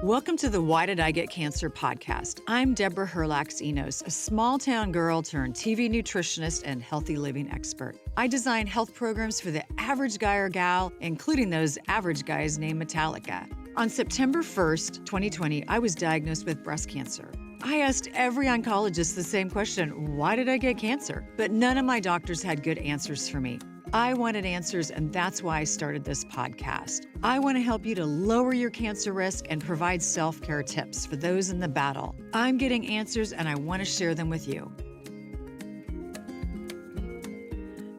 Welcome to the Why Did I Get Cancer podcast. I'm Deborah Herlax Enos, a small town girl turned TV nutritionist and healthy living expert. I design health programs for the average guy or gal, including those average guys named Metallica. On September 1st, 2020, I was diagnosed with breast cancer. I asked every oncologist the same question, why did I get cancer? But none of my doctors had good answers for me. I wanted answers, and that's why I started this podcast. I want to help you to lower your cancer risk and provide self-care tips for those in the battle. I'm getting answers, and I want to share them with you.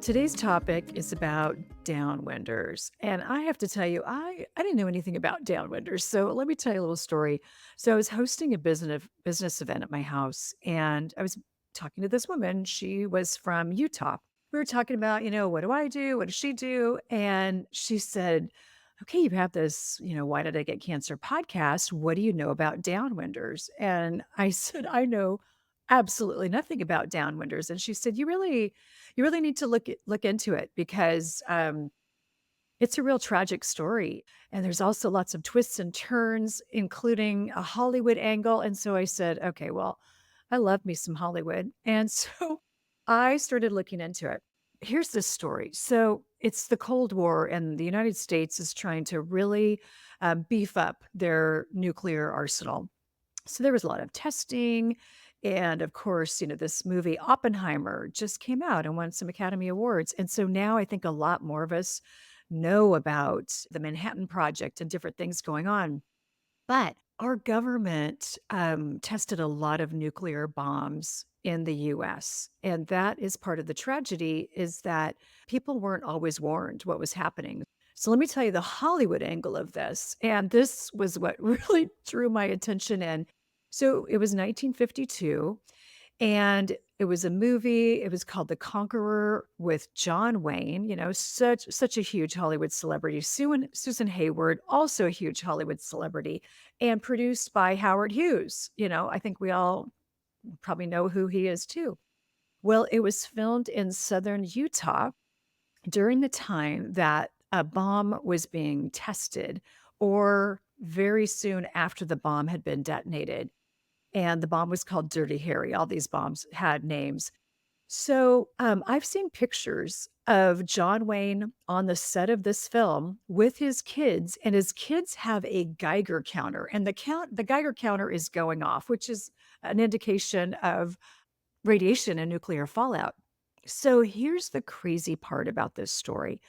Today's topic is about downwinders. And I have to tell you, I didn't know anything about downwinders. So let me tell you a little story. So I was hosting a business event at my house, and I was talking to this woman. She was from Utah. We were talking about, what do I do? What does she do? And she said, okay, you have this, Why Did I Get Cancer podcast. What do you know about downwinders? And I said, I know absolutely nothing about downwinders. And she said, you really need to look into it because it's a real tragic story. And there's also lots of twists and turns, including a Hollywood angle. And so I said, okay, well, I love me some Hollywood. And so I started looking into it. Here's the story. So it's the Cold War, and the United States is trying to really beef up their nuclear arsenal. So there was a lot of testing. And of course, this movie Oppenheimer just came out and won some Academy Awards. And so now I think a lot more of us know about the Manhattan Project and different things going on. But our government tested a lot of nuclear bombs in the US. And that is part of the tragedy, is that people weren't always warned what was happening. So let me tell you the Hollywood angle of this. And this was what really drew my attention in. So it was 1952, and it was a movie. It was called The Conqueror with John Wayne, such a huge Hollywood celebrity. Susan Hayward, also a huge Hollywood celebrity, and produced by Howard Hughes. I think we all probably know who he is too. Well, it was filmed in southern Utah during the time that a bomb was being tested, or very soon after the bomb had been detonated. And the bomb was called Dirty Harry. All these bombs had names. So I've seen pictures of John Wayne on the set of this film with his kids, and his kids have a Geiger counter, and the Geiger counter is going off, which is an indication of radiation and nuclear fallout. So here's the crazy part about this story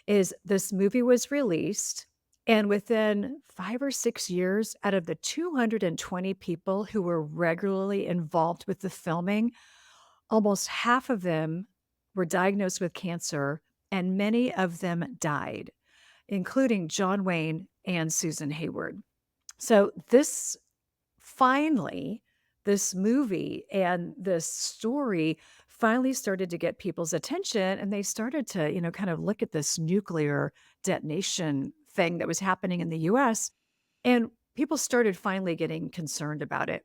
is this movie was released, and within 5 or 6 years, out of the 220 people who were regularly involved with the filming, almost half of them were diagnosed with cancer, and many of them died, including John Wayne and Susan Hayward. So this movie and this story finally started to get people's attention, and they started to, kind of look at this nuclear detonation thing that was happening in the US, and people started finally getting concerned about it.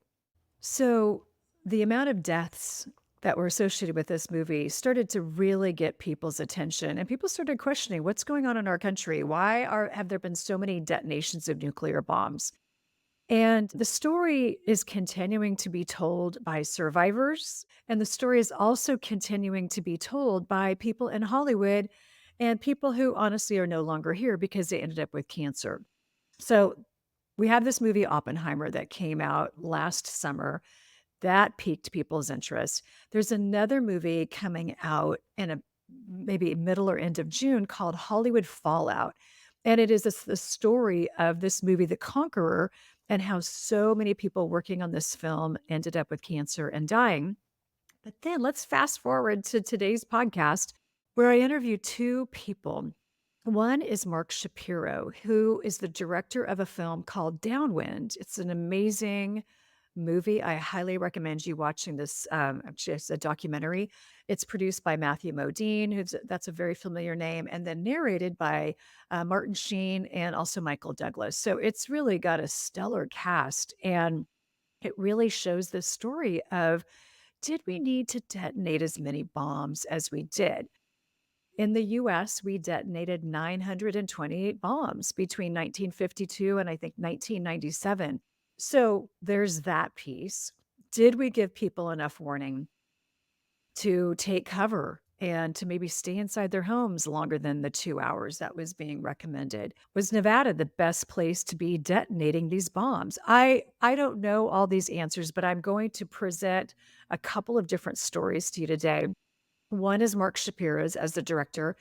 So the amount of deaths that were associated with this movie started to really get people's attention, and people started questioning what's going on in our country. Why have there been so many detonations of nuclear bombs? And the story is continuing to be told by survivors, and the story is also continuing to be told by people in Hollywood and people who honestly are no longer here because they ended up with cancer. So we have this movie Oppenheimer that came out last summer. That piqued people's interest. There's another movie coming out in maybe middle or end of June called Hollywood Fallout. And it is the story of this movie, The Conqueror, and how so many people working on this film ended up with cancer and dying. But then let's fast forward to today's podcast, where I interview two people. One is Mark Shapiro, who is the director of a film called Downwind. It's an amazing movie. I highly recommend you watching this. Actually, it's a documentary. It's produced by Matthew Modine, that's a very familiar name, and then narrated by Martin Sheen and also Michael Douglas. So it's really got a stellar cast, and it really shows the story of, did we need to detonate as many bombs as we did? In the US, we detonated 928 bombs between 1952 and I think 1997. So there's that piece. Did we give people enough warning to take cover and to maybe stay inside their homes longer than the 2 hours that was being recommended? Was Nevada the best place to be detonating these bombs? I don't know all these answers, but I'm going to present a couple of different stories to you today. One is Mark Shapiro's as the director,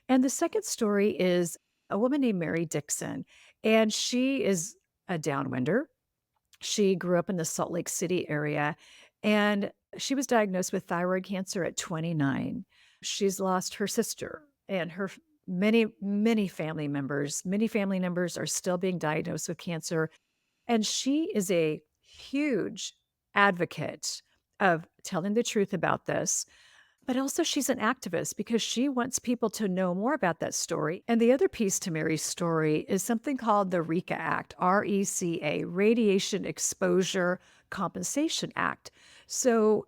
and the second story is a woman named Mary Dickson, and she is a downwinder. She grew up in the Salt Lake City area, and she was diagnosed with thyroid cancer at 29. She's lost her sister and her many family members. Many family members are still being diagnosed with cancer, and she is a huge advocate of telling the truth about this, but also she's an activist because she wants people to know more about that story. And the other piece to Mary's story is something called the RECA Act, RECA, Radiation Exposure Compensation Act. So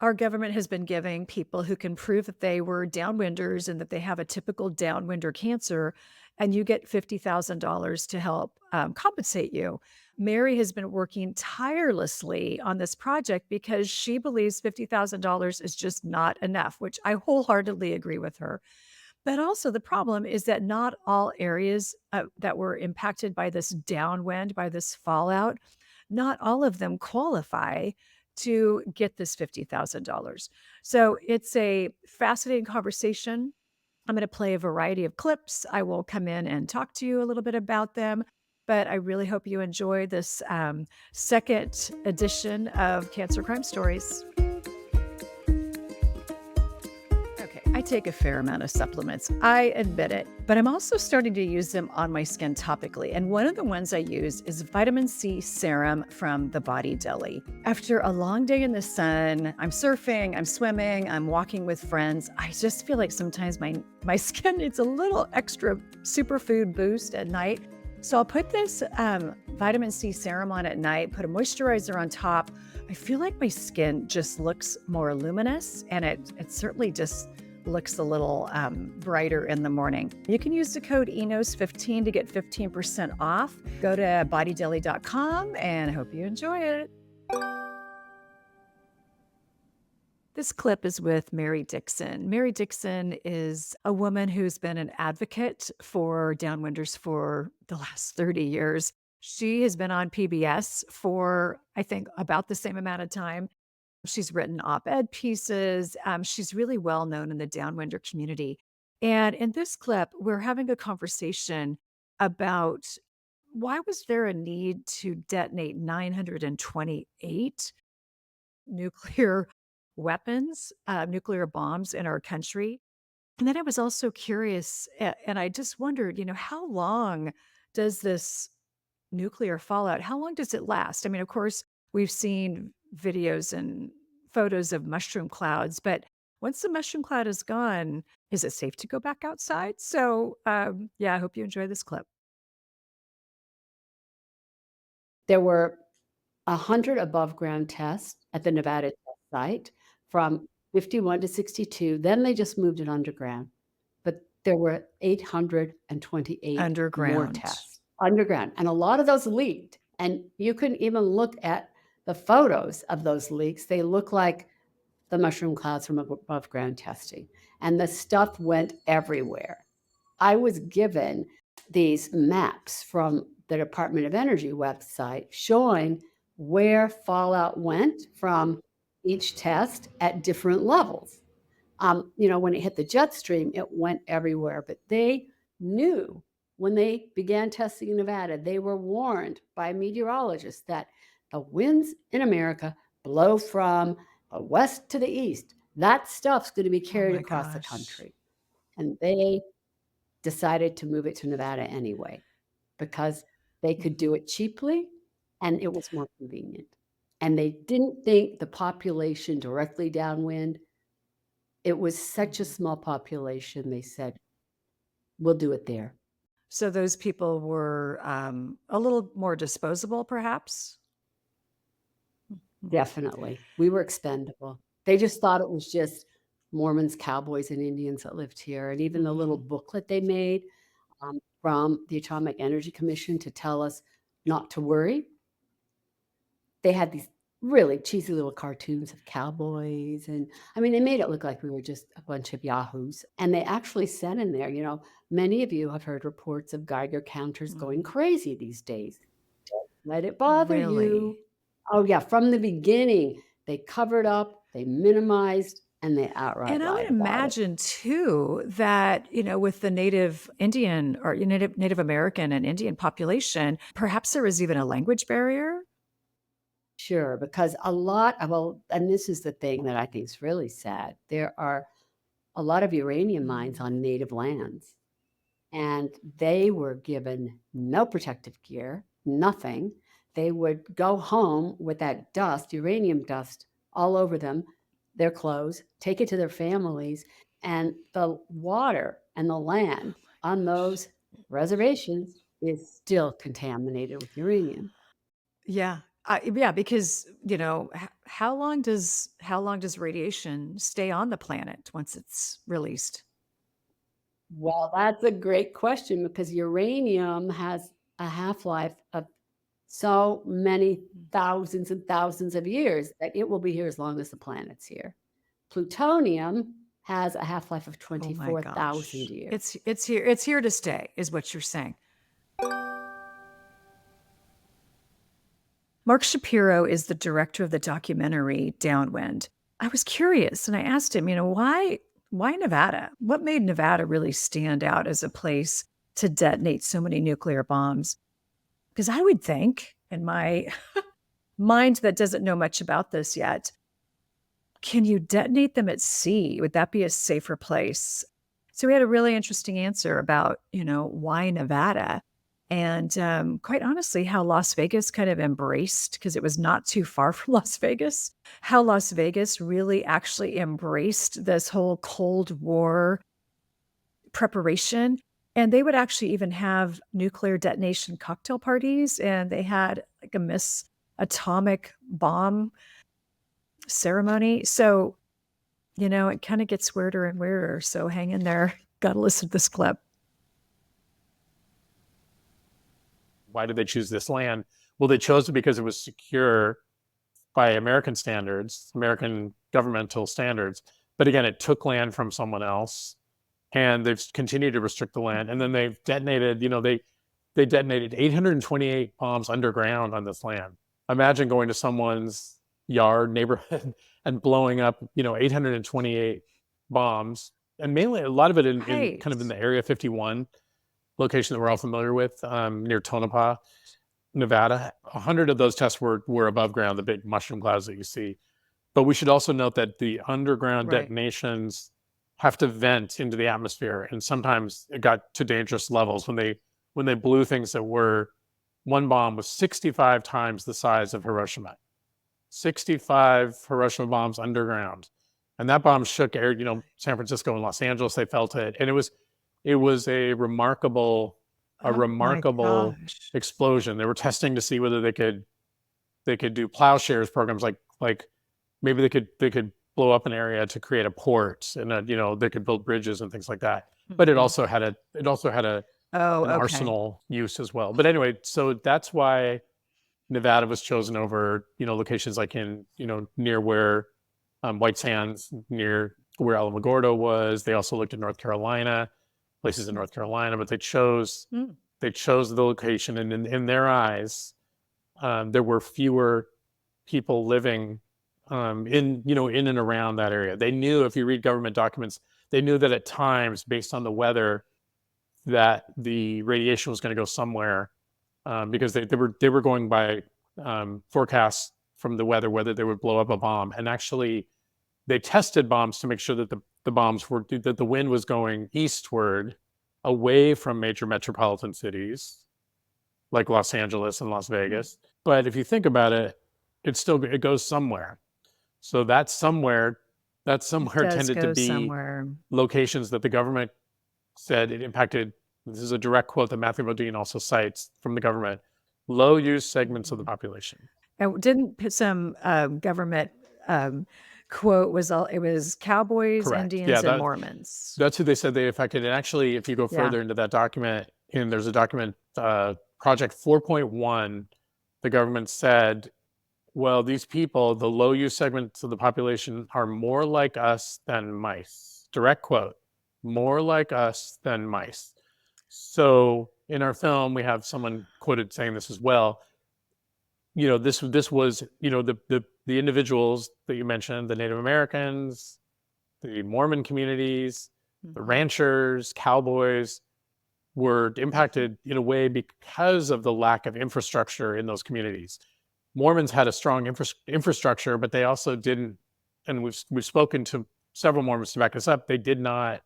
our government has been giving people who can prove that they were downwinders and that they have a typical downwinder cancer, and you get $50,000 to help compensate you. Mary has been working tirelessly on this project because she believes $50,000 is just not enough, which I wholeheartedly agree with her. But also, the problem is that not all areas that were impacted by this downwind, by this fallout, not all of them qualify to get this $50,000. So it's a fascinating conversation. I'm going to play a variety of clips. I will come in and talk to you a little bit about them. But I really hope you enjoy this second edition of Cancer Crime Stories. Okay, I take a fair amount of supplements. I admit it, but I'm also starting to use them on my skin topically. And one of the ones I use is vitamin C serum from the Body Deli. After a long day in the sun, I'm surfing, I'm swimming, I'm walking with friends. I just feel like sometimes my skin needs a little extra superfood boost at night. So I'll put this vitamin C serum on at night, put a moisturizer on top. I feel like my skin just looks more luminous, and it certainly just looks a little brighter in the morning. You can use the code ENOS15 to get 15% off. Go to bodydeli.com and I hope you enjoy it. This clip is with Mary Dickson. Mary Dickson is a woman who's been an advocate for downwinders for the last 30 years. She has been on PBS for, I think, about the same amount of time. She's written op-ed pieces. She's really well known in the downwinder community. And in this clip, we're having a conversation about why was there a need to detonate 928 nuclear weapons, nuclear bombs in our country. And then I was also curious, and I just wondered, how long does this nuclear fallout, how long does it last? I mean, of course, we've seen videos and photos of mushroom clouds, but once the mushroom cloud is gone, is it safe to go back outside? So, yeah, I hope you enjoy this clip. There were 100 above ground tests at the Nevada test site from 51 to 62, then they just moved it underground. But there were 828 more Underground. tests underground, and a lot of those leaked, and you couldn't even look at the photos of those leaks. They look like the mushroom clouds from above ground testing, and the stuff went everywhere. I was given these maps from the Department of Energy website showing where fallout went from each test at different levels. When it hit the jet stream, it went everywhere, but they knew when they began testing in Nevada, they were warned by meteorologists that the winds in America blow from the west to the east. That stuff's going to be Oh carried my across the gosh. country. And they decided to move it to Nevada anyway because they could do it cheaply and it was more convenient. And they didn't think the population directly downwind, it was such a Mhm. small population, they said, "We'll do it there." So those people were a little more disposable, perhaps? Mhm. Definitely. We were expendable. They just thought it was just Mormons, cowboys, and Indians that lived here, and even the little booklet they made from the Atomic Energy Commission to tell us not to worry. They had these really cheesy little cartoons of cowboys, and I mean, they made it look like we were just a bunch of yahoos. And they actually said in there, many of you have heard reports of Geiger counters going Mhm. crazy these days. Don't let it bother you. Really? Oh, yeah, from the beginning, they covered up, they minimized, and they outright And I would lied about it. imagine too that, with the Native Indian or Native American and Indian population, perhaps there was even a language barrier? Sure, because well, and this is the thing that I think is really sad. There are a lot of uranium mines Mm. on native lands, and they were given no protective gear, nothing. They would go home with that dust, uranium dust, all over them, their clothes, take it to their families, and the water and the land on those reservations is still contaminated with uranium. Yeah. Yeah, because, how long does radiation stay on the planet once it's released? Well, that's a great question because uranium has a half-life of so many thousands and thousands of years that it will be here as long as the planet's here. Plutonium has a half-life of Oh my 24,000 gosh. years. It's here to stay, is what you're saying. Mark Shapiro is the director of the documentary Downwind. I was curious and I asked him, why Nevada? What made Nevada really stand out as a place to detonate so many nuclear bombs? Because I would think, in my mind that doesn't know much about this yet, can you detonate them at sea? Would that be a safer place? So we had a really interesting answer about, why Nevada. And quite honestly, how Las Vegas kind of embraced, because it was not too far from Las Vegas, how Las Vegas really actually embraced this whole Cold War preparation. And they would actually even have nuclear detonation cocktail parties. And they had like a Miss Atomic Bomb ceremony. So it kinda gets weirder and weirder, so hang in there. Gotta listen to this clip. Why did they choose this land? Well, they chose it because it was secure by American standards, American governmental standards. But again, it took land from someone else, and they've continued to restrict the land. And then they've detonated, they detonated 828 bombs underground on this land. Imagine going to someone's yard, neighborhood, and blowing up, 828 bombs, and mainly a lot of it in Right. kind of in the Area 51 location that we're all familiar with, near Tonopah, Nevada. 100 of those tests were above ground, the big mushroom clouds that you see. But we should also note that the underground Right. detonations have to vent into the atmosphere, and sometimes it got to dangerous levels when they blew things that were one bomb was 65 times the size of Hiroshima. 65 Hiroshima bombs underground, and that bomb shook air. San Francisco and Los Angeles, they felt it, and it was a Oh my remarkable gosh. explosion. They were testing to see whether they could do plowshares programs, like maybe they could blow up an area to create a port, and they could build bridges and things like that. But it Mhm. also had a Oh, an okay. arsenal use as well. But anyway, so that's why Nevada was chosen over locations like in near where White Sands, near where Alamogordo was. They also looked at North Carolina, places in North Carolina, but they chose Mm. they chose the location, and in their eyes, there were fewer people living in and around that area. They knew, if you read government documents, they knew that at times, based on the weather, that the radiation was going to go somewhere, because they were going by forecasts from the weather whether they would blow up a bomb. And actually, they tested bombs to make sure that the bombs were that the wind was going eastward, away from major metropolitan cities like Los Angeles and Las Mm. Vegas. But if you think about it, it goes somewhere. So that somewhere It does tended to go be somewhere. locations that the government said it impacted. This is a direct quote that Matthew Modine also cites from the government: low use segments of the Mhm. population. And didn't some, government, um, quote was it was cowboys, Correct. Yeah, Indians, and Mormons. that's who they said they affected. And actually, if you go Yeah. further into that document, and there's a document, Project 4.1, the government said, well, these people, the low use segments of the population, are more like us than mice. Direct quote, more like us than mice. So in our film, we have someone quoted saying this as well. This was, the individuals that you mentioned, the Native Americans, the Mormon communities, the Mhm. ranchers, cowboys, were impacted in a way because of the lack of infrastructure in those communities. Mormons had a strong infrastructure, but they also didn't, and we've spoken to several Mormons to back this up. They do not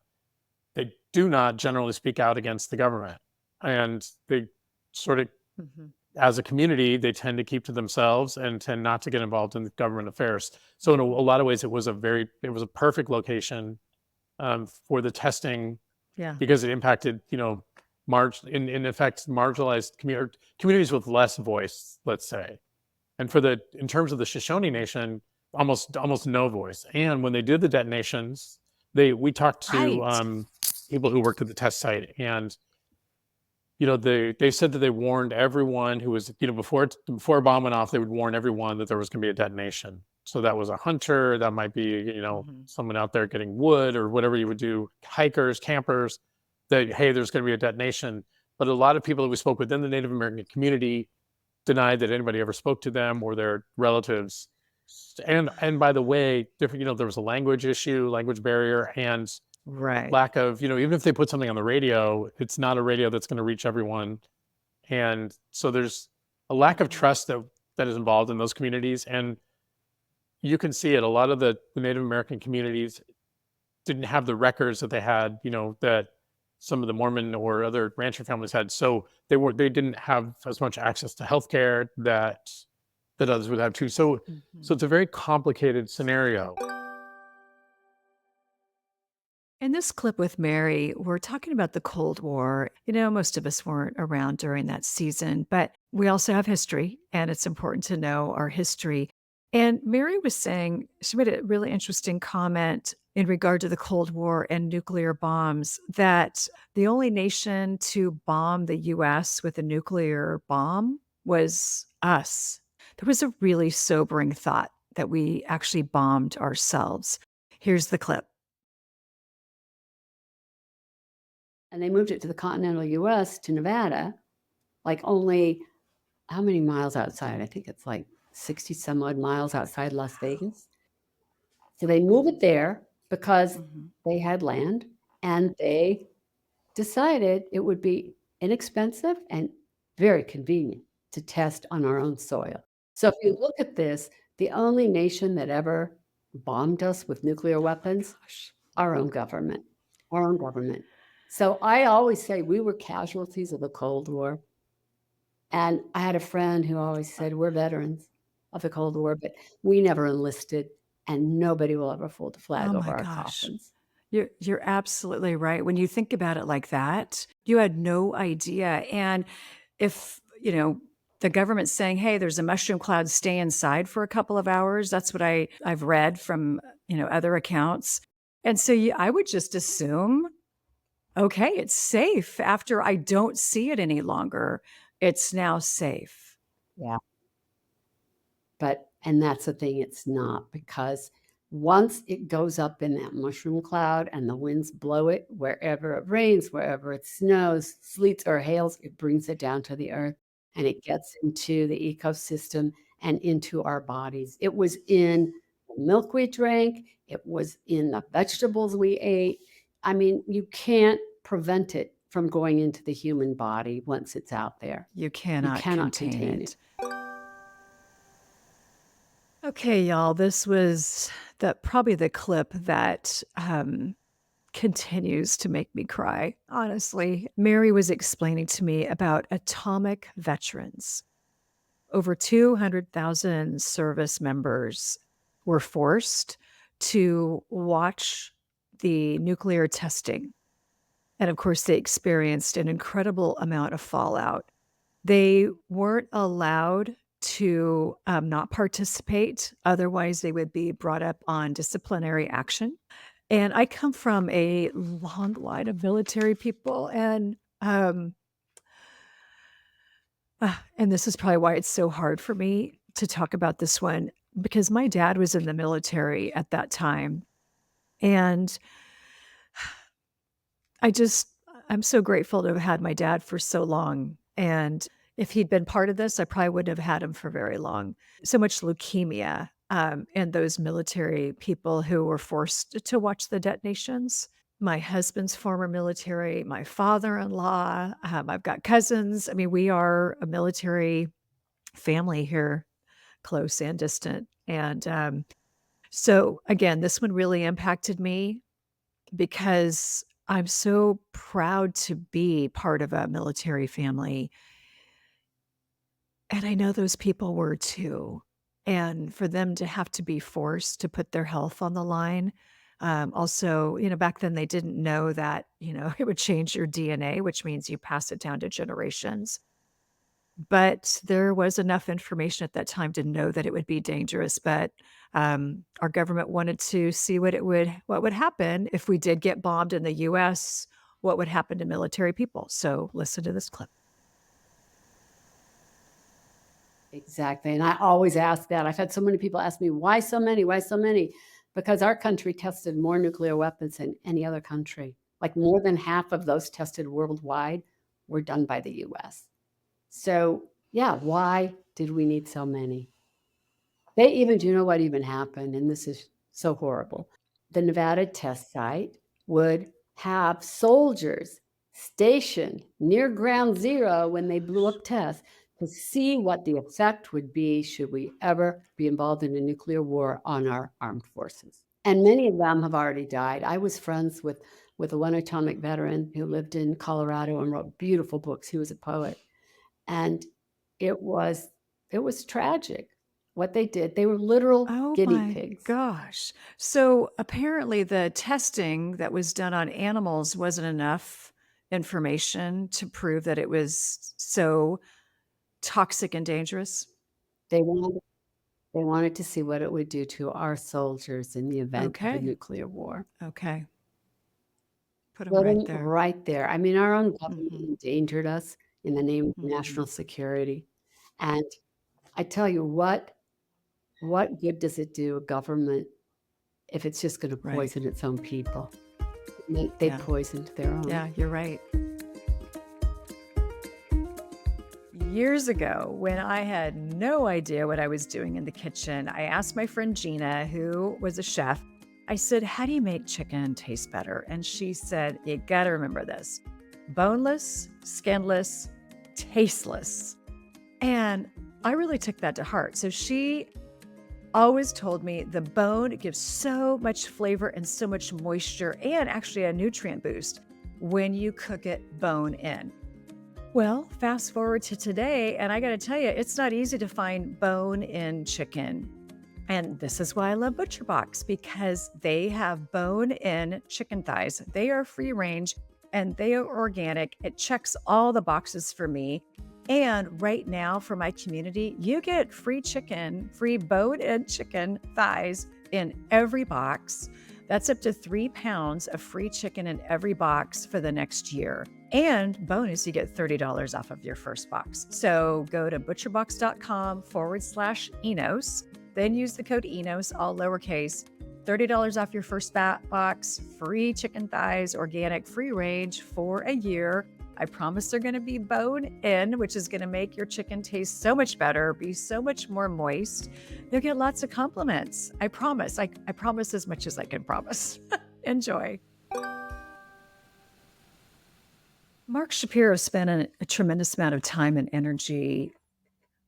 generally speak out against the government, and they sort of, Mhm. as a community, they tend to keep to themselves and tend not to get involved in government affairs. So in a lot of ways, it was a perfect location for the testing, Yeah. because it impacted, in effect, marginalized communities with less voice, let's say. And in terms of the Shoshone Nation, almost no voice. And when they did the detonations, we talked to Right. people who worked at the test site, and they said that they warned everyone who was, before a bomb went off, they would warn everyone that there was going to be a detonation. So that was a hunter, that might be, Mhm. someone out there getting wood or whatever you would do, hikers, campers, that, hey, there's going to be a detonation. But a lot of people that we spoke within the Native American community denied that anybody ever spoke to them or their relatives. And by the way, there was a language issue, language barrier, and Right. lack of, even if they put something on the radio, it's not a radio that's going to reach everyone. And so there's a lack of Mhm. trust that is involved in those communities. And you can see it. A lot of the Native American communities didn't have the records that they had, that some of the Mormon or other rancher families had. So they didn't have as much access to healthcare that others would have too. So Mhm. it's a very complicated scenario. In this clip with Mary, we're talking about the Cold War. Most of us weren't around during that season, but we also have history, and it's important to know our history. And Mary was saying, she made a really interesting comment in regard to the Cold War and nuclear bombs, that the only nation to bomb the US with a nuclear bomb was us. There was a really sobering thought that we actually bombed ourselves. Here's the clip. And they moved it to the continental US to Nevada, like only how many miles outside? I think it's like 60 some odd miles outside Las Vegas. So they move it there because Mhm. they had land and they decided it would be inexpensive and very convenient to test on our own soil. So if you look at this, the only nation that ever bombed us with nuclear weapons, Gosh. our own government, our own government. So I always say we were casualties of the Cold War. And I had a friend who always said, we're veterans of the Cold War, but we never enlisted and nobody will ever fold the Oh flag over my our gosh. coffins. You're absolutely right. When you think about it like that, you had no idea. And if, the government's saying, "Hey, there's a mushroom cloud, stay inside for a couple of hours." That's what I've read from, other accounts. And so I would just assume, okay, it's safe after I don't see it any longer. It's now safe. Yeah. And that's the thing, it's not, because once it goes up in that mushroom cloud and the winds blow it, wherever it rains, wherever it snows, sleets or hails, it brings it down to the earth and it gets into the ecosystem and into our bodies. It was in the milk we drank, it was in the vegetables we ate. I mean, you can't prevent it from going into the human body once it's out there. You You cannot cannot contain contain it. it. Okay, y'all, this was probably the clip that continues to make me cry, honestly. Mary was explaining to me about atomic veterans. Over 200,000 service members were forced to watch the nuclear testing. And of course, they experienced an incredible amount of fallout. They weren't allowed to not participate. Otherwise, they would be brought up on disciplinary action. And I come from a long line of military people, and this is probably why it's so hard for me to talk about this one because my dad was in the military at that time. And I just I'm so grateful to have had my dad for so long, and if he'd been part of this, I probably wouldn't have had him for very long. So much leukemia, and those military people who were forced to watch the detonations. My husband's former military, my father-in-law, I've got cousins. I mean, we are a military family here, close and distant, and, so again, this one really impacted me because I'm so proud to be part of a military family, and I know those people were too. And for them to have to be forced to put their health on the line, also, back then they didn't know that, it would change your DNA, which means you pass it down to generations. But there was enough information at that time to know that it would be dangerous, but, our government wanted to see what would happen if we did get bombed in the US, what would happen to military people. So listen to this clip. Exactly, and I always ask that. I've had so many people ask me, "Why so many? Why so many?" Because our country tested more nuclear weapons than any other country. Like, more than half of those tested worldwide were done by the US. So, yeah, why did we need so many? They even do you know what even happened? And this is so horrible. The Nevada test site would have soldiers stationed near ground zero when they blew up tests to see what the effect would be should we ever be involved in a nuclear war on our armed forces. And many of them have already died. I was friends with a one atomic veteran who lived in Colorado and wrote beautiful books. He was a poet. And it was it was tragic what they did. They were literal Oh guinea my pigs. gosh. So apparently the testing that was done on animals wasn't enough information to prove that it was so toxic and dangerous? They wanted they wanted to see what it would do to our soldiers in the event of a Okay. nuclear war. Okay. Put them Put right 'em there. right there. I mean, our own government Mhm. endangered us in the name of Mhm. national security, and I tell you what good does it do a government if it's just gonna Right. poison its own people? They Yeah. poisoned their own. Yeah, you're right. Years ago, when I had no idea what I was doing in the kitchen, I asked my friend Gina, who was a chef, I said, "How do you make chicken taste better?" And she said, "You got to remember this: boneless, skinless, tasteless." And I really took that to heart. So she always told me the bone gives so much flavor and so much moisture and actually a nutrient boost when you cook it bone in. Well, fast forward to today, and I got to tell you, it's not easy to find bone in chicken. And this is why I love Butcher Box because they have bone in chicken thighs. They are free range and they are organic. It checks all the boxes for me. And right now, for my community, you get free chicken, free bone in chicken thighs in every box. That's up to 3 pounds of free chicken in every box for the next year. And bonus, you get $30 off of your first box. So go to butcherbox.com/Enos. Then use the code Enos, all lowercase, $30 off your first box, free chicken thighs, organic, free range for a year. I promise they're going to be bone in, which is going to make your chicken taste so much better, be so much more moist. You'll get lots of compliments. I promise. I promise as much as I can promise. Enjoy. Mark Shapiro spent a tremendous amount of time and energy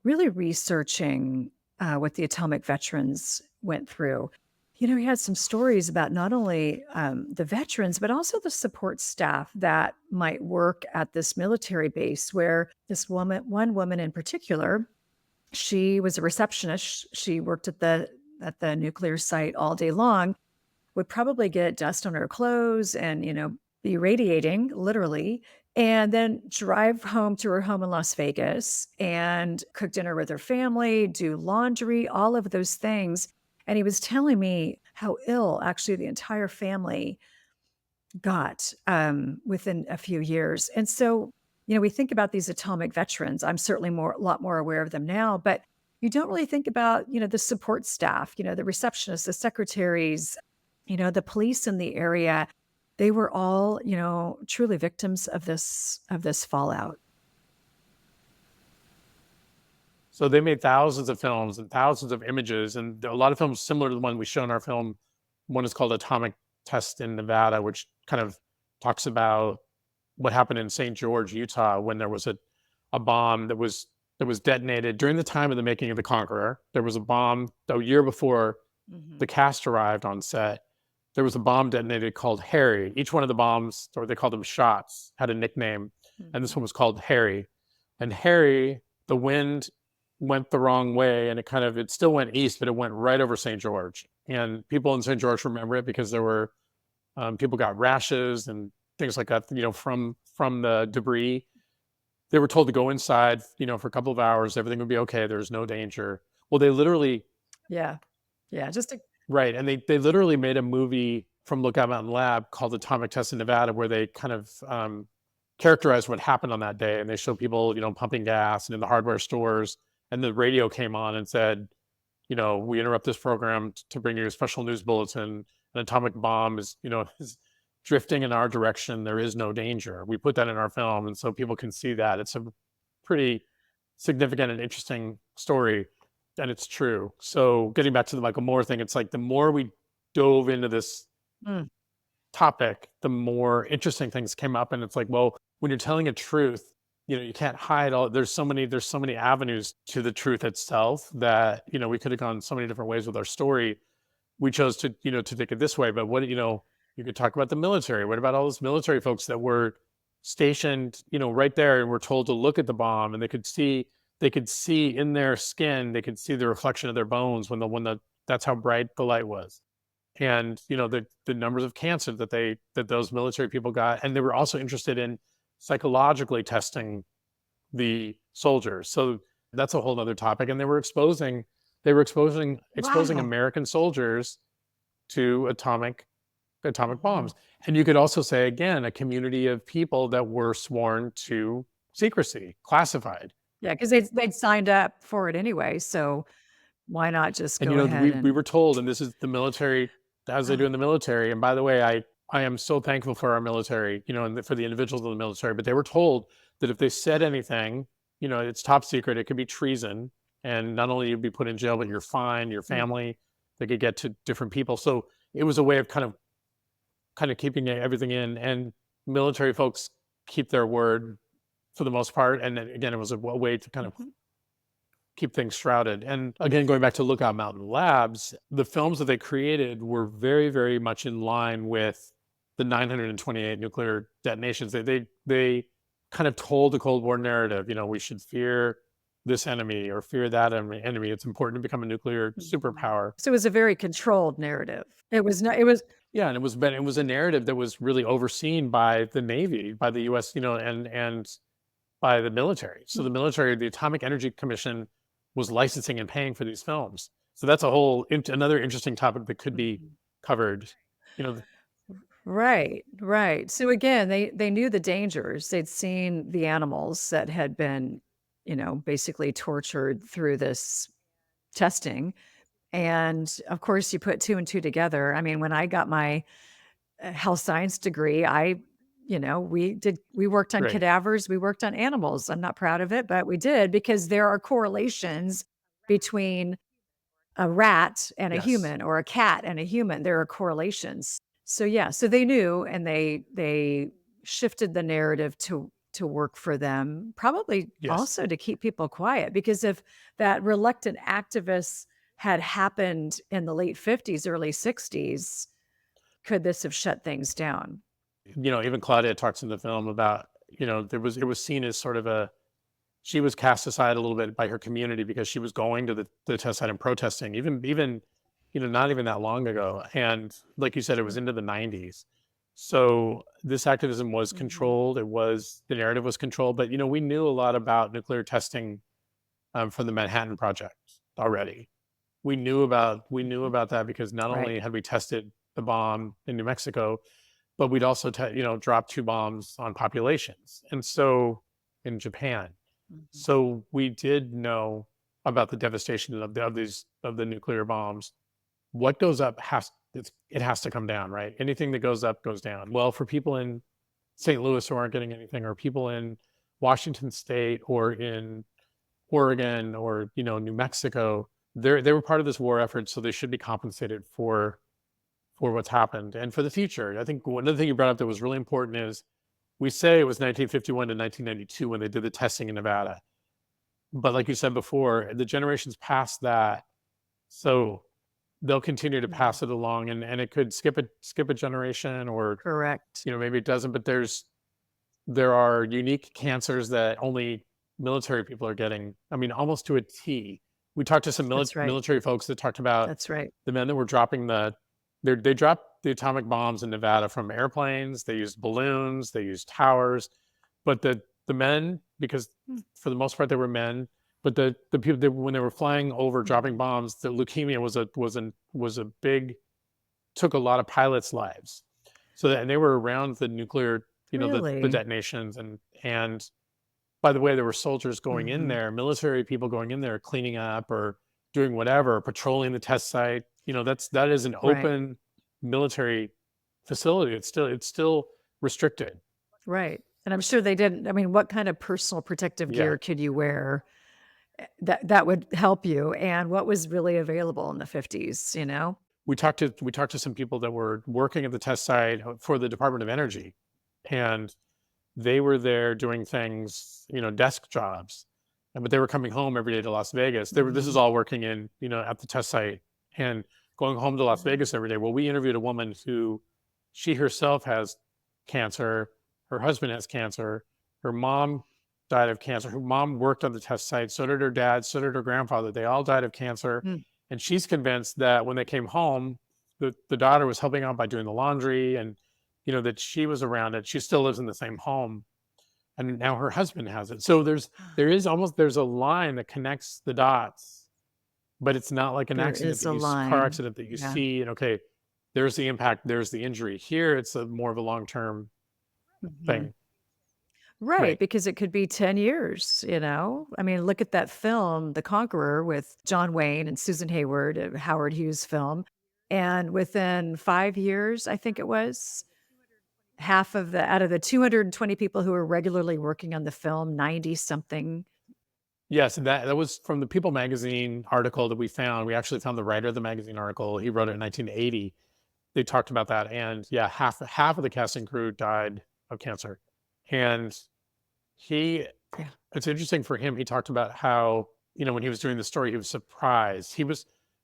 really researching what the atomic veterans went through. He had some stories about not only the veterans, but also the support staff that might work at this military base where one woman in particular, she was a receptionist. She worked at the nuclear site all day long, would probably get dust on her clothes and, be radiating literally and then drive home to her home in Las Vegas and cook dinner with her family, do laundry, all of those things. And he was telling me how ill actually the entire family got within a few years. And so, we think about these atomic veterans. I'm certainly a lot more aware of them now, but you don't really think about, the support staff, the receptionists, the secretaries, the police in the area. They were all, truly victims of this fallout. So they made thousands of films and thousands of images, and a lot of films similar to the one we show in our film. One is called Atomic Test in Nevada, which kind of talks about what happened in St. George, Utah, when there was a bomb that was detonated during the time of the making of The Conqueror. There was a bomb a year before the cast arrived on set. There was a bomb detonated called Harry. Each one of the bombs, or they called them shots, had a nickname, and this one was called Harry. And Harry, the wind went the wrong way, and it still went east, but it went right over St. George. And people in St. George remember it because there were people got rashes and things like that, from the debris. They were told to go inside, for a couple of hours, everything would be okay. There's no danger. Well, they literally, Yeah. Yeah. right. And they literally made a movie from Lookout Mountain Lab called Atomic Test in Nevada, where they kind of characterized what happened on that day. And they showed people, pumping gas and in the hardware stores. And the radio came on and said, we interrupt this program to bring you a special news bulletin. An atomic bomb is drifting in our direction. There is no danger. We put that in our film, and so people can see that. It's a pretty significant and interesting story, and it's true. So getting back to the Michael Moore thing, it's like the more we dove into this Mm. topic, the more interesting things came up. And it's like, well, when you're telling a truth, you can't hide all. There's so many avenues to the truth itself that we could have gone so many different ways with our story. We chose to to take it this way. But what you could talk about the military. What about all those military folks that were stationed right there and were told to look at the bomb, and they could see in their skin, they could see the reflection of their bones when that's how bright the light was. And the numbers of cancer that those military people got. And they were also interested in psychologically testing the soldiers. So that's a whole other topic. And they were exposing Wow. American soldiers to atomic Mhm. bombs. And you could also say, again, a community of people that were sworn to secrecy, classified. Yeah, because they'd signed up for it anyway, so why not just And go ahead we and were told, and this is the military, as they do in the military. And by the way, I am so thankful for our military, and for the individuals in the military. But they were told that if they said anything, it's top secret. It could be treason, and not only you'd be put in jail, but you're fined, your Mm. family. They could get to different people. So it was a way of kind of keeping everything in. And military folks keep their word for the most part. And then, again, it was a way to kind of Mhm. keep things shrouded. And again, going back to Lookout Mountain Labs, the films that they created were very, very much in line with the 928 nuclear detonations. They kind of told the Cold War narrative. We should fear this enemy or fear that enemy. It's important to become a nuclear Mhm. superpower. So it was a very controlled narrative. It was not it was Yeah, and it was a narrative that was really overseen by the Navy, by the U.S., and by the military. So the Mm. military, the Atomic Energy Commission, was licensing and paying for these films. So that's a whole another interesting topic that could be Mhm. covered. You know, Right, right. So again, they knew the dangers. They'd seen the animals that had been, basically tortured through this testing. And of course, you put 2 and 2 together. I mean, when I got my health science degree, we worked on great. cadavers, we worked on animals. I'm not proud of it, but we did because there are correlations between a rat and a Yes. human or a cat and a human. There are correlations. So yeah, so they knew and they shifted the narrative to work for them, probably Yes. also to keep people quiet because if that reluctant activists had happened in the late 50s, early 60s, could this have shut things down? Even Claudia talks in the film about, it was seen as sort of she was cast aside a little bit by her community because she was going to the test site and protesting, even not even that long ago. And like you said, it was into the 90s. So this activism was Mhm. controlled. The narrative was controlled, but we knew a lot about nuclear testing from the Manhattan Project already. Mhm. We knew about that because not Right. only had we tested the bomb in New Mexico, but we'd also dropped 2 bombs on populations, and so in Japan. Mhm. So we did know about the devastation of the nuclear bombs. What goes up it has to come down, right? Anything that goes up goes down. Well, for people in St. Louis who aren't getting anything, or people in Washington State or in Oregon or New Mexico, they were part of this war effort, so they should be compensated for what's happened and for the future. I think one other thing you brought up that was really important is we say it was 1951 to 1992 when they did the testing in Nevada, but like you said before, the generations past that, so they'll continue to Mhm. pass it along, and it could skip a generation, or Correct. maybe it doesn't, but there are unique cancers that only military people are getting. I mean, almost to a T. We talked to some That's right. military folks that talked about That's right. the men that were dropping they dropped the atomic bombs in Nevada from airplanes. They used balloons. They used towers, but the men, because Mm. for the most part they were men, but the people that, when they were flying over dropping Mhm. bombs, the leukemia was a big, took a lot of pilots' lives. So that, and they were around the nuclear, the Really? detonations, and by the way, there were soldiers going in Mhm. there, military people going in there, cleaning up or doing whatever, patrolling the test site. That is an Right. open military facility. It's still restricted. Right. And I'm sure they didn't. I mean, what kind of personal protective Yeah. gear could you wear that would help you? And what was really available in the 50s, you know? We talked to some people that were working at the test site for the Department of Energy, and they were there doing things, desk jobs, but they were coming home every day to Las Vegas. This is Mhm. all working in, at the test site, and going home to Las Mhm. Vegas every day. Well, we interviewed a woman who, she herself has cancer, her husband has cancer, her mom died of cancer. Her mom worked on the test site, so did her dad, so did her grandfather. They all died of cancer. Mm. And she's convinced that when they came home, the daughter was helping out by doing the laundry, and that she was around it. She still lives in the same home, and now her husband has it. So there's a line that connects the dots, but it's not like an There accident is that a car line. accident that you Yeah. see, and okay, there's the impact, there's the injury. Here, it's a more of a long term Mhm. thing. Right, Right. because it could be 10 years, you know? I mean, look at that film, The Conqueror, with John Wayne and Susan Hayward, a Howard Hughes film. And within 5 years, I think it was, half of the out of the 220 people who were regularly working on the film, 90 something. Yes, and that was from the People magazine article that we found. We actually found the writer of the magazine article. He wrote it in 1980. They talked about that, and yeah, half of the casting crew died of cancer. And he Yeah. it's interesting for him. He talked about how, when he was doing the story, he was surprised.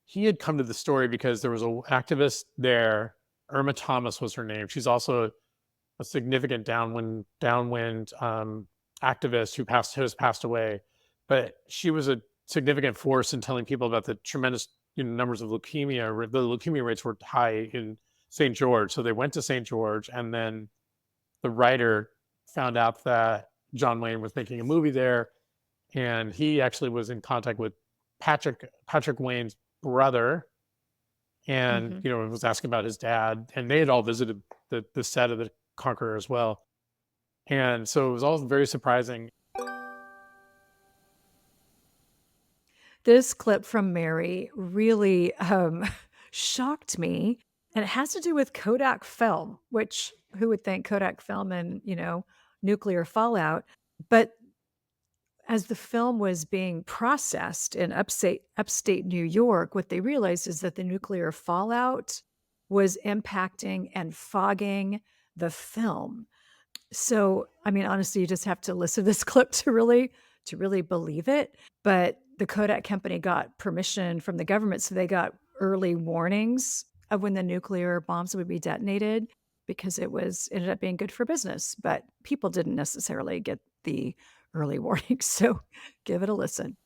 He had come to the story because there was an activist there. Irma Thomas was her name. She's also a significant downwind activist who has passed away. But she was a significant force in telling people about the tremendous, numbers of leukemia. The leukemia rates were high in St. George, so they went to St. George, and then the writer found out that John Wayne was making a movie there, and he actually was in contact with Patrick Wayne's brother, and Mhm. was asking about his dad, and they had all visited the set of the Conqueror as well, and so it was all very surprising. This clip from Mary really, shocked me, and it has to do with Kodak film, which who would think Kodak film and, nuclear fallout? But as the film was being processed in upstate New York, what they realized is that the nuclear fallout was impacting and fogging the film. So, I mean, honestly, you just have to listen to this clip to really believe it. But the Kodak company got permission from the government, so they got early warnings of when the nuclear bombs would be detonated because ended up being good for business. But people didn't necessarily get the early warnings. So give it a listen.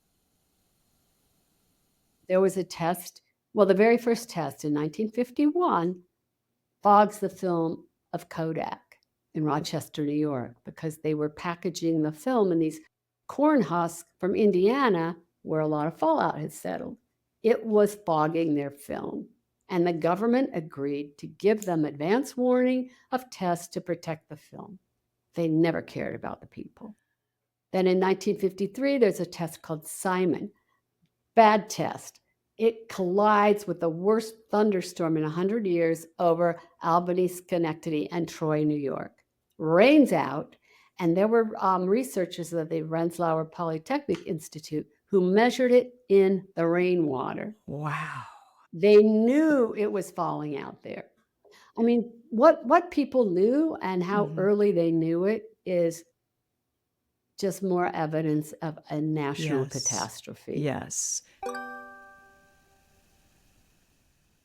There was a test, well, the very first test in 1951 fogs the film of Kodak in Rochester, New York, because they were packaging the film in these corn husks from Indiana, where a lot of fallout had settled. It was fogging their film, and the government agreed to give them advance warning of tests to protect the film. They never cared about the people. Then in 1953, there's a test called Simon. Bad test. It collides with the worst thunderstorm in 100 years over Albany, Schenectady, and Troy, New York. Rains out, and there were researchers at the Rensselaer Polytechnic Institute who measured it in the rainwater. Wow. They knew it was falling out there. I mean, what people knew and how Mhm. early they knew it is just more evidence of a national Yes. catastrophe. Yes.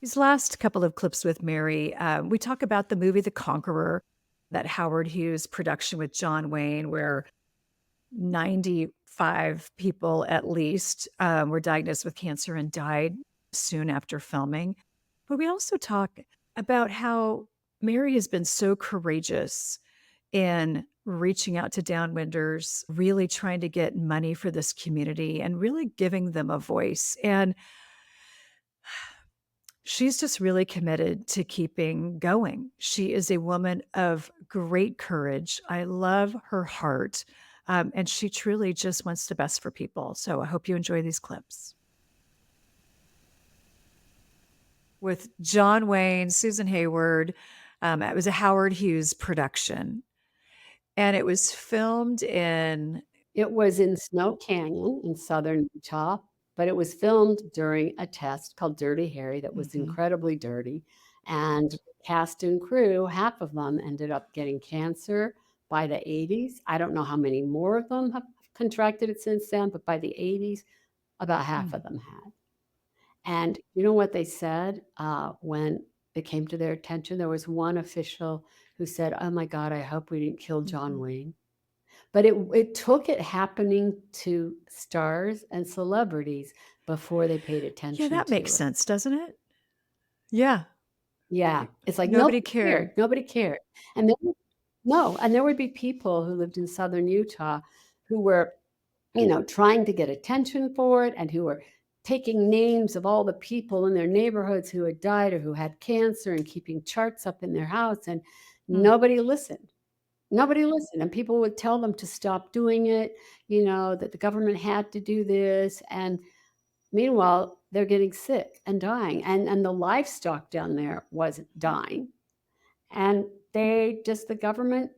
These last couple of clips with Mary, we talk about the movie The Conqueror, that Howard Hughes production with John Wayne, where 95 people at least were diagnosed with cancer and died soon after filming. But we also talk about how Mary has been so courageous in reaching out to downwinders, really trying to get money for this community and really giving them a voice. And she's just really committed to keeping going. She is a woman of great courage. I love her heart. And she truly just wants the best for people. So I hope you enjoy these clips. With John Wayne, Susan Hayward. It was a Howard Hughes production. And it was filmed in It was in Snow Canyon in southern Utah, but it was filmed during a test called Dirty Harry that was Mhm. incredibly dirty. And cast and crew, half of them ended up getting cancer by the 80s. I don't know how many more of them have contracted it since then, but by the 80s, about half of them had. And you know what they said when it came to their attention? There was one official who said, "Oh my God, I hope we didn't kill John Mhm. Wayne." But it took it happening to stars and celebrities before they paid Yeah, attention that to makes it. sense, doesn't it? Yeah. Yeah, it's like Nobody nobody cared. cared, nobody cared. And then no, and there would be people who lived in Southern Utah who were, trying to get attention for it and who were taking names of all the people in their neighborhoods who had died or who had cancer and keeping charts up in their house, and Hmm. nobody listened. Nobody listened, and people would tell them to stop doing it, that the government had to do this, and meanwhile, they're getting sick and dying, and the livestock down there was dying, and the government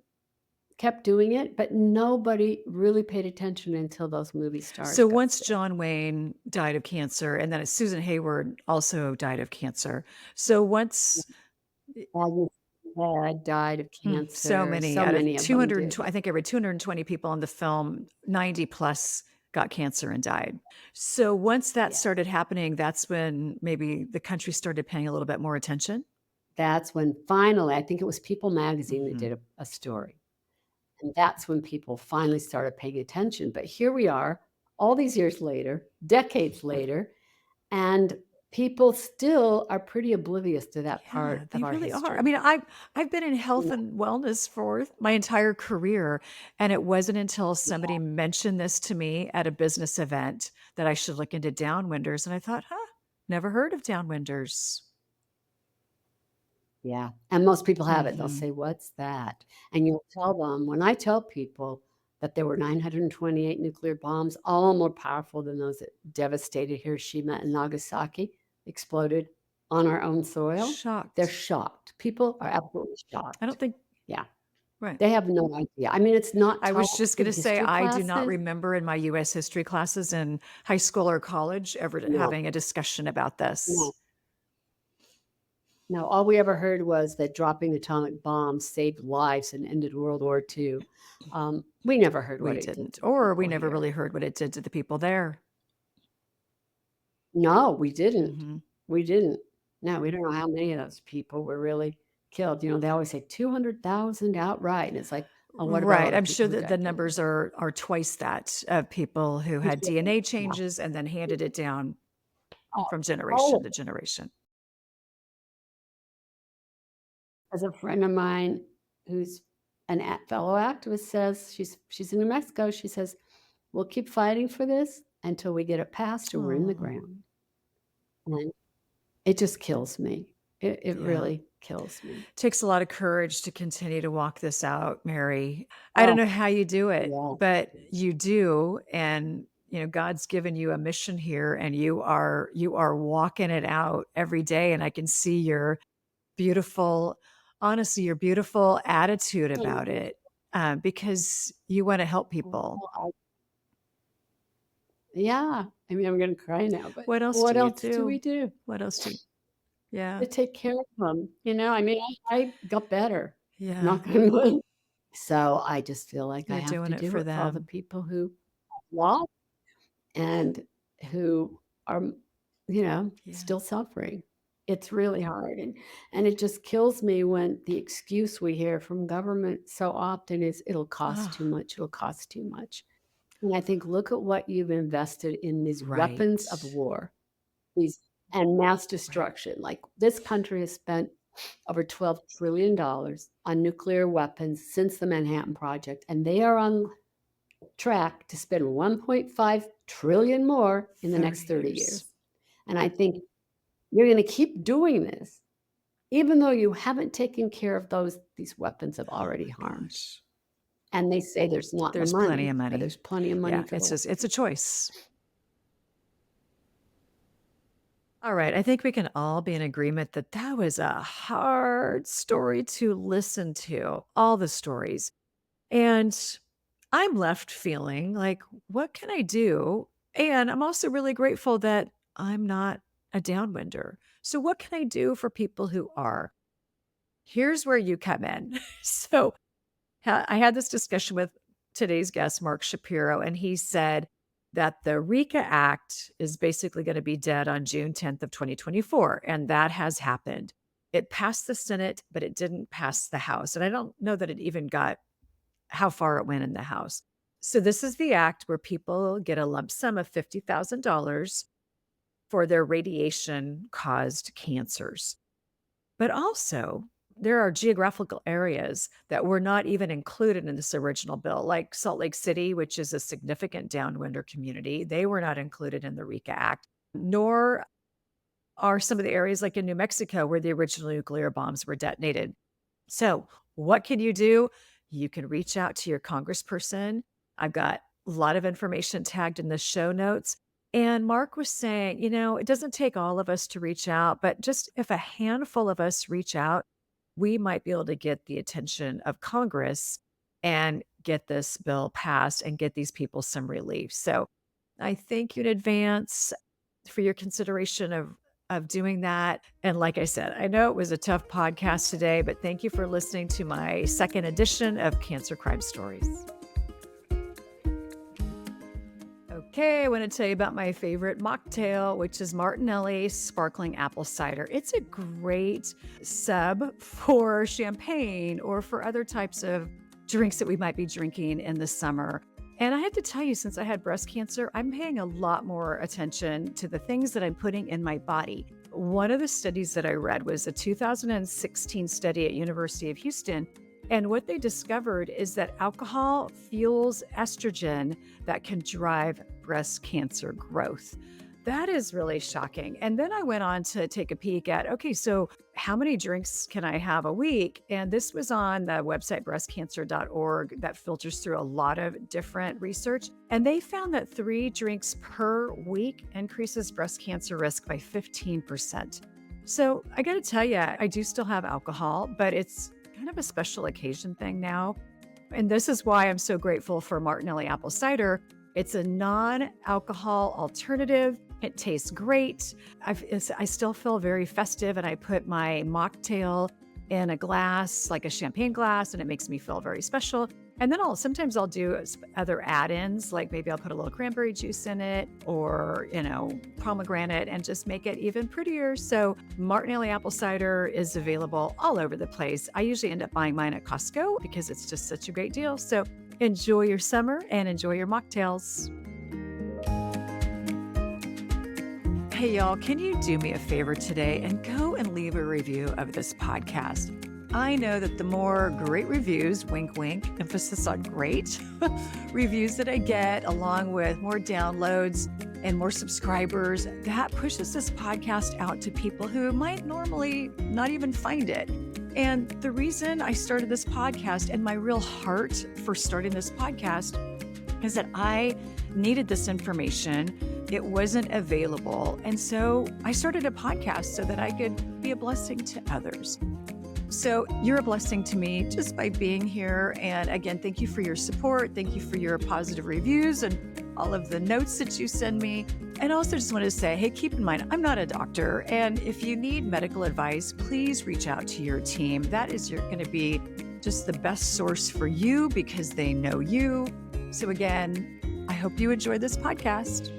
kept doing it, but nobody really paid attention until those movie stars So got once sick. John Wayne died of cancer, and then Susan Hayward also died of cancer. So once Agnes had died of so cancer, many so out of many of them 220, did. I think every 220 people in the film, 90 plus got cancer and died. So once that Yeah. started happening, that's when maybe the country started paying a little bit more attention. That's when finally, I think it was People Magazine that Mhm. did a story. And that's when people finally started paying attention. But here we are, all these years later, decades later, and people still are pretty oblivious to that Yeah, part of they our really are. I history. mean, I've been in health Yeah, and wellness for my entire career, and it wasn't until yeah, somebody mentioned this to me at a business event that I should look into downwinders, and I thought, "Huh, never heard of downwinders." yeah. And most people haven't. They'll Mhm. say, "What's that?" And you'll tell them when I tell people that there were 928 nuclear bombs, all more powerful than those that devastated Hiroshima and Nagasaki, exploded on our own soil, they're Shocked. shocked. People are absolutely I don't shocked. think Yeah. right. They have no idea. I mean, it's not I was taught just in gonna say, history I do not classes. remember in my US history classes in high school or college ever No, having a discussion about this. no, no. All we ever heard was that dropping atomic bombs saved lives and ended World War II. We never heard what We it did didn't, to the or we people never really here. heard what it did to the people there. No, we didn't. Mhm. We didn't. No, we don't know how many of those people were really killed. They always say 200,000 outright, and it's like, "Oh, what about all Right, the I'm people sure who that the got killed?" numbers are twice that of people who I'm had sure. DNA Yeah. changes and then handed it down Oh, from all generation of to it. generation. As a friend of mine who's fellow activist says, she's in New Mexico, she says, "We'll keep fighting for this until we get it passed or we're in the Oh, ground." And it just kills me. It yeah. really kills me. Takes a lot of courage to continue to walk this out, Mary. I don't Oh, know how you do it, yeah. but you do, and, God's given you a mission here, and you are walking it out every day, and I can see your beautiful honestly, your beautiful attitude Thank about you. it, because you wanna help Well, people. yeah. I mean, I'm gonna cry now, but What else do what you else do we do? do What else do you Yeah, to take care of them? I mean, I got better, yeah, knock on wood. So I just feel like I you're have to doing it do for it for all the them. people who lost and who are, Yeah. still suffering. It's really hard, and it just kills me when the excuse we hear from government so often is, "It'll cost too Oh, much, it'll cost too much." And I think, look at what you've invested in these weapons of right, war, these and mass right. destruction. Like, this country has spent over $12 trillion on nuclear weapons since the Manhattan Project, and they are on track to spend 1.5 trillion more in the 30 next 30 years. years. And I think you're going to keep doing this, even though you haven't taken care of these weapons have Oh already my harmed. gosh. And they say there's not the There's plenty money, of but money. there's plenty of money Yeah, for the it's just it's a weapons. choice. All right, I think we can all be in agreement that that was a hard story to listen to, all the stories. And I'm left feeling like, what can I do? And I'm also really grateful that I'm not a downwinder. So, what can I do for people who are? Here's where you come in. So, I had this discussion with today's guest, Mark Shapiro, and he said that the RECA Act is basically going to be dead on June 10th of 2024, and that has happened. It passed the Senate, but it didn't pass the House, and I don't know that it even got how far it went in the House. So this is the act where people get a lump sum of $50,000 for their radiation caused cancers. But also, there are geographical areas that were not even included in this original bill, like Salt Lake City, which is a significant downwinder community. They were not included in the RECA Act, nor are some of the areas like in New Mexico where the original nuclear bombs were detonated. So, what can you do? You can reach out to your congressperson. I've got a lot of information tagged in the show notes. And Mark was saying, it doesn't take all of us to reach out, but just if a handful of us reach out, we might be able to get the attention of Congress and get this bill passed and get these people some relief. So I thank you in advance for your consideration of doing that. And like I said, I know it was a tough podcast today, but thank you for listening to my second edition of Cancer Crime Stories. Okay, I want to tell you about my favorite mocktail, which is Martinelli Sparkling Apple Cider. It's a great sub for champagne or for other types of drinks that we might be drinking in the summer. And I have to tell you, since I had breast cancer, I'm paying a lot more attention to the things that I'm putting in my body. One of the studies that I read was a 2016 study at University of Houston. And what they discovered is that alcohol fuels estrogen that can drive breast cancer growth. That is really shocking. And then I went on to take a peek at, okay, so how many drinks can I have a week? And this was on the website breastcancer.org that filters through a lot of different research. And they found that 3 drinks per week increases breast cancer risk by 15%. So I got to tell you, I do still have alcohol, but it's kind of a special occasion thing now. And this is why I'm so grateful for Martinelli apple cider. It's a non-alcohol alternative. It tastes great. I still feel very festive, and I put my mocktail in a glass, like a champagne glass, and it makes me feel very special. And then sometimes I'll do other add-ins, like maybe I'll put a little cranberry juice in it or, pomegranate and just make it even prettier. So Martinelli apple cider is available all over the place. I usually end up buying mine at Costco because it's just such a great deal. So enjoy your summer and enjoy your mocktails. Hey, y'all, can you do me a favor today and go and leave a review of this podcast? I know that the more great reviews, wink, wink, emphasis on great, reviews that I get, along with more downloads and more subscribers, that pushes this podcast out to people who might normally not even find it. And the reason I started this podcast and my real heart for starting this podcast is that I needed this information. It wasn't available. And so I started a podcast so that I could be a blessing to others. So you're a blessing to me just by being here. And again, thank you for your support. Thank you for your positive reviews and all of the notes that you send me. And also just wanted to say, hey, keep in mind, I'm not a doctor. And if you need medical advice, please reach out to your team. That is going to be just the best source for you because they know you. So again, I hope you enjoyed this podcast.